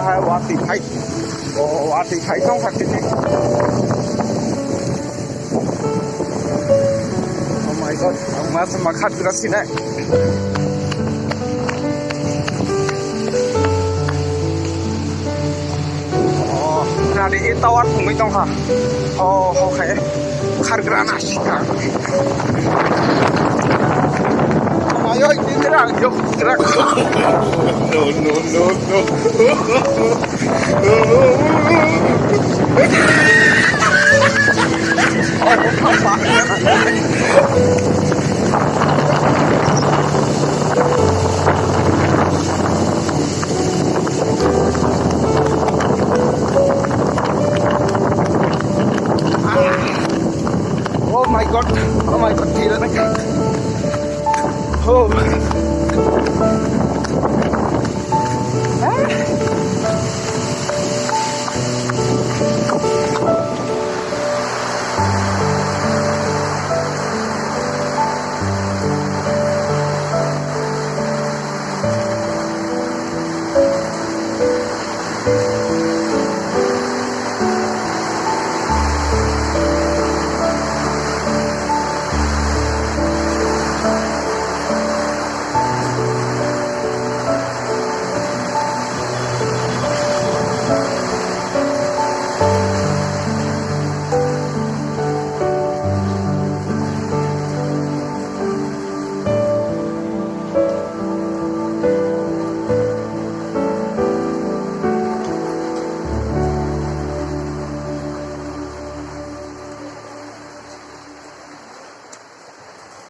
hai wati khai. Oh, wati khai không phải cái. Oh my god, ang mas makat kasi na. Oh, nari itawar kung itong ha. Oh, okay. Kargrana siya. Ayo, hindi gerak, yuk gerak. No, no, no, no. Oh, apa?